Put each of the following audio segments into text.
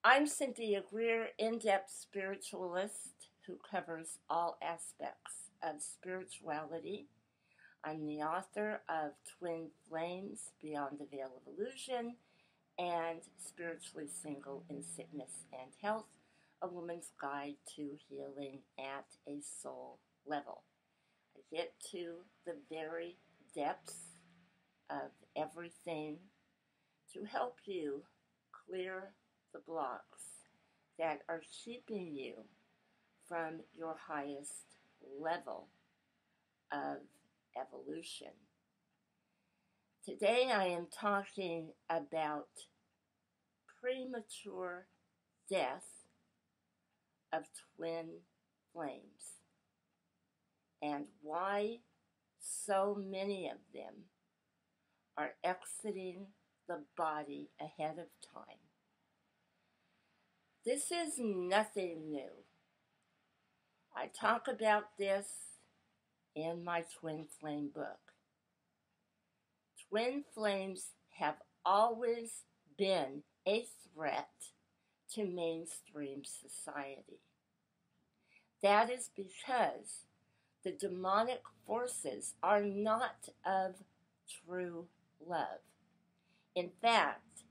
I'm Cynthia Greer, in-depth spiritualist who covers all aspects of spirituality. I'm the author of Twin Flames, Beyond the Veil of Illusion, and Spiritually Single in Sickness and Health, A Woman's Guide to Healing at a Soul Level. I get to the very depths of everything to help you clear the blocks that are keeping you from your highest level of evolution. Today I am talking about premature death of twin flames and why so many of them are exiting the body ahead of time. This is nothing new. I talk about this in my Twin Flame book. Twin flames have always been a threat to mainstream society. That is because the demonic forces are not of true love. In fact,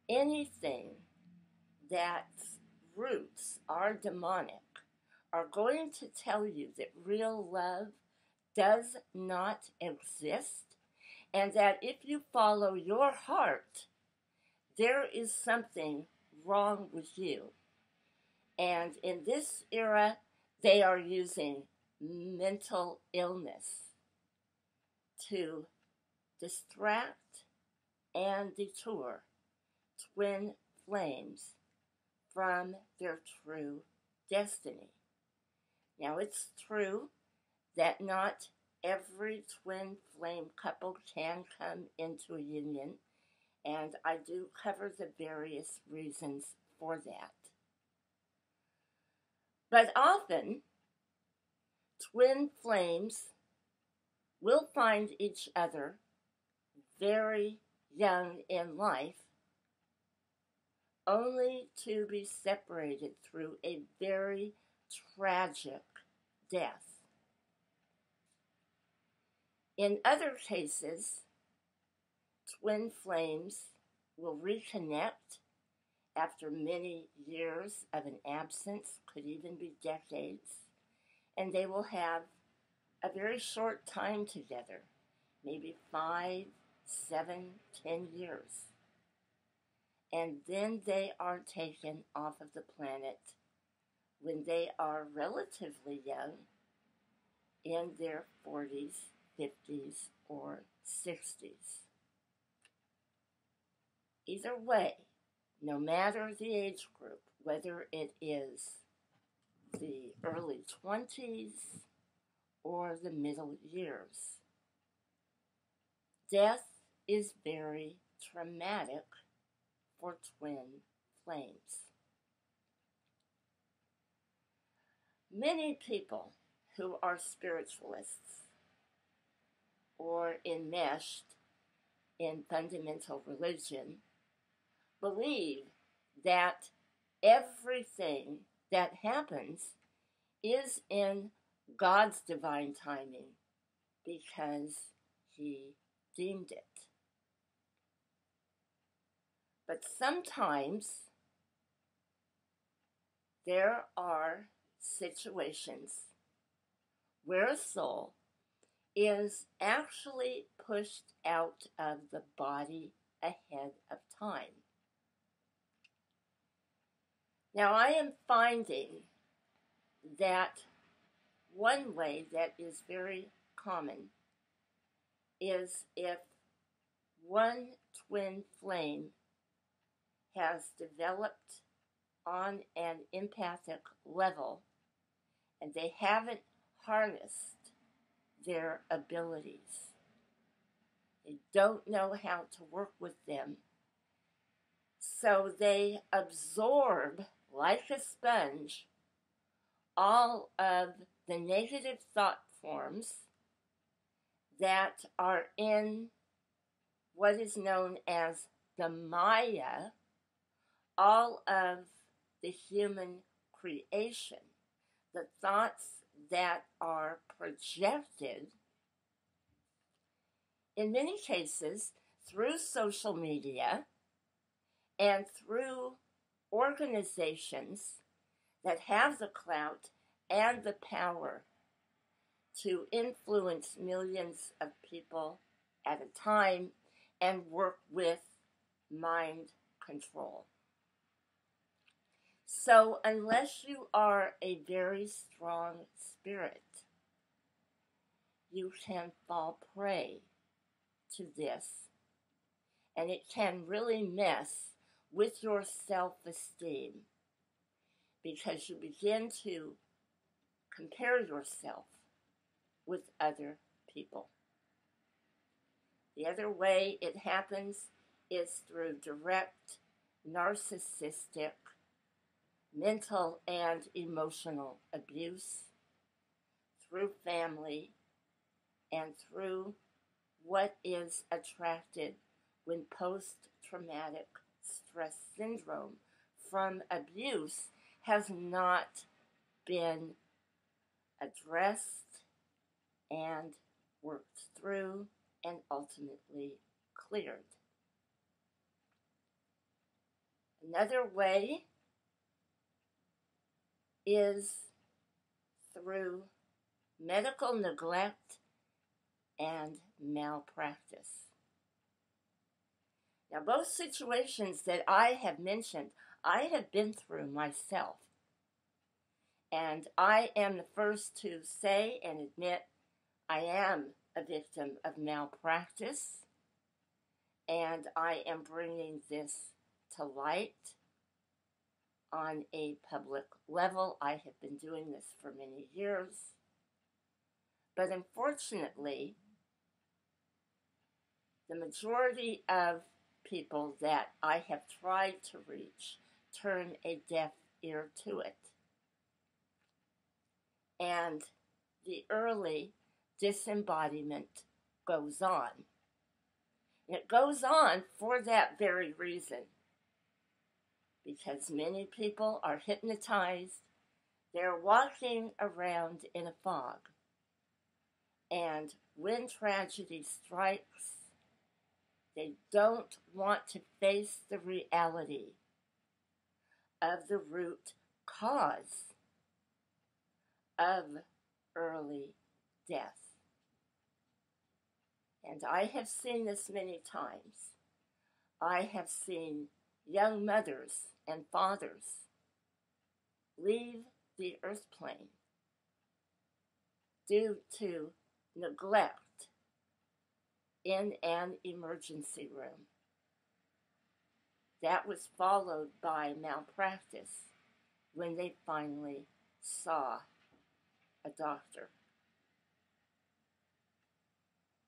anything that's roots are demonic are going to tell you that real love does not exist, and that if you follow your heart, there is something wrong with you. And in this era, they are using mental illness to distract and detour twin flames from their true destiny. Now, it's true that not every twin flame couple can come into a union, and I do cover the various reasons for that. But often, twin flames will find each other very young in life, only to be separated through a very tragic death. In other cases, twin flames will reconnect after many years of an absence, could even be decades, and they will have a very short time together, maybe 5, 7, 10 years. And then they are taken off of the planet when they are relatively young, in their 40s, 50s, or 60s. Either way, no matter the age group, whether it is the early 20s or the middle years, death is very traumatic for twin flames. Many people who are spiritualists or enmeshed in fundamental religion believe that everything that happens is in God's divine timing because He deemed it. But sometimes there are situations where a soul is actually pushed out of the body ahead of time. Now, I am finding that one way that is very common is if one twin flame has developed on an empathic level and they haven't harnessed their abilities. They don't know how to work with them. So they absorb, like a sponge, all of the negative thought forms that are in what is known as the Maya all of the human creation, the thoughts that are projected, in many cases, through social media and through organizations that have the clout and the power to influence millions of people at a time and work with mind control. So unless you are a very strong spirit, you can fall prey to this, and it can really mess with your self-esteem because you begin to compare yourself with other people. The other way it happens is through direct narcissistic mental and emotional abuse, through family, and through what is attracted when post-traumatic stress syndrome from abuse has not been addressed and worked through and ultimately cleared. Another way is through medical neglect and malpractice. Now, both situations that I have mentioned, I have been through myself. And I am the first to say and admit I am a victim of malpractice, and I am bringing this to light on a public level. I have been doing this for many years, but unfortunately, the majority of people that I have tried to reach turn a deaf ear to it. And the early disembodiment goes on. And it goes on for that very reason. Because many people are hypnotized, they're walking around in a fog. And when tragedy strikes, they don't want to face the reality of the root cause of early death. And I have seen this many times. I have seen young mothers and fathers leave the earth plane due to neglect in an emergency room. That was followed by malpractice when they finally saw a doctor.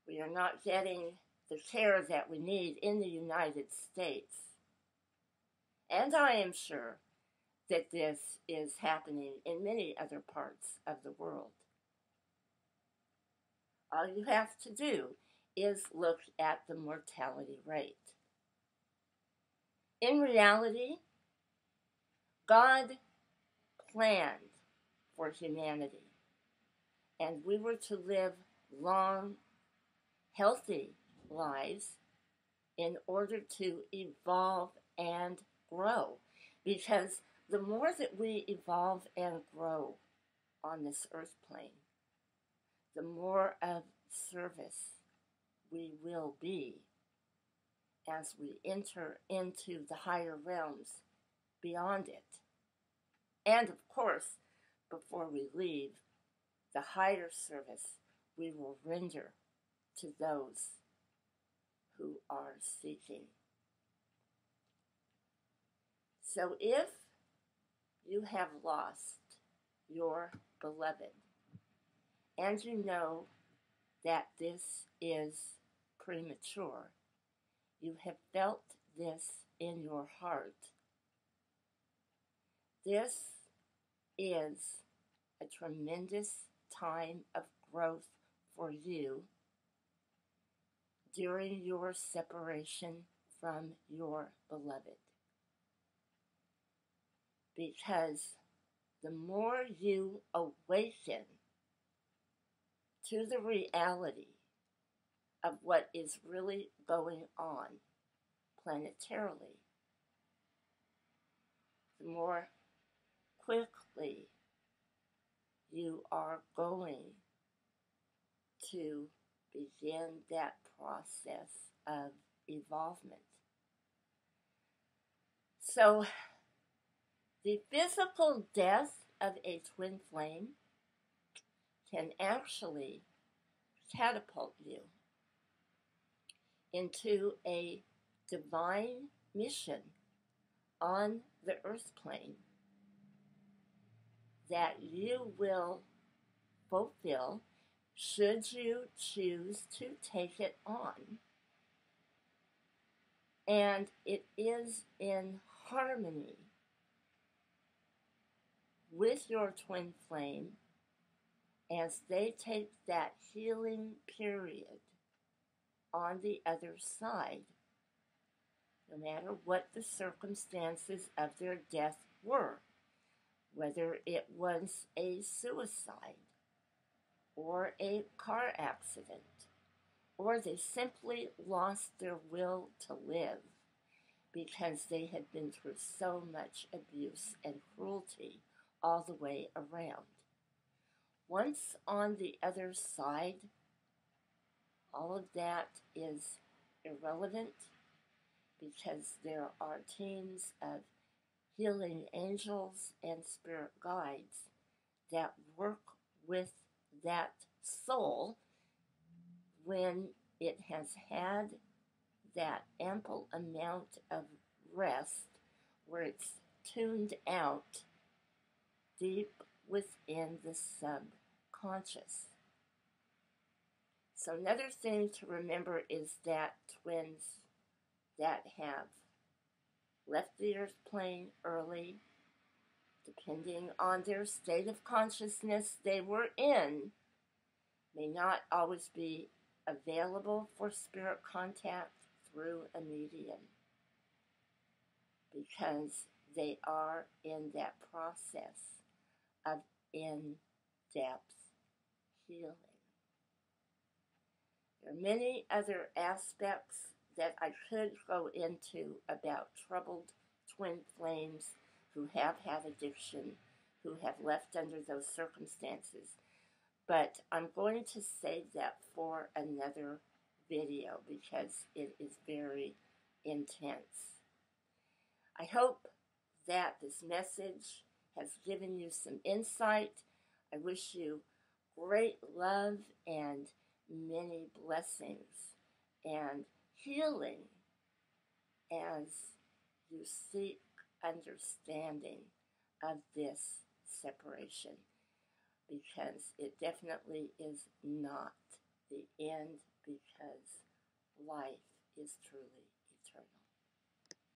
We are not getting the care that we need in the United States. And I am sure that this is happening in many other parts of the world. All you have to do is look at the mortality rate. In reality, God planned for humanity, and we were to live long, healthy lives in order to evolve and grow. Because the more that we evolve and grow on this earth plane, the more of service we will be as we enter into the higher realms beyond it. And of course, before we leave, the higher service we will render to those who are seeking. So if you have lost your beloved, and you know that this is premature, you have felt this in your heart, this is a tremendous time of growth for you during your separation from your beloved. because the more you awaken to the reality of what is really going on planetarily, the more quickly you are going to begin that process of evolvement. So, the physical death of a twin flame can actually catapult you into a divine mission on the earth plane that you will fulfill should you choose to take it on. And it is in harmony with your twin flame as they take that healing period on the other side, no matter what the circumstances of their death were, whether it was a suicide or a car accident, or they simply lost their will to live because they had been through so much abuse and cruelty all the way around. Once on the other side, all of that is irrelevant because there are teams of healing angels and spirit guides that work with that soul when it has had that ample amount of rest where it's tuned out deep within the subconscious. So another thing to remember is that twins that have left the earth plane early, depending on their state of consciousness they were in, may not always be available for spirit contact through a medium because they are in that process of in-depth healing. There are many other aspects that I could go into about troubled twin flames who have had addiction, who have left under those circumstances. But I'm going to save that for another video because it is very intense. I hope that this message has given you some insight. I wish you great love and many blessings and healing as you seek understanding of this separation, because it definitely is not the end, because life is truly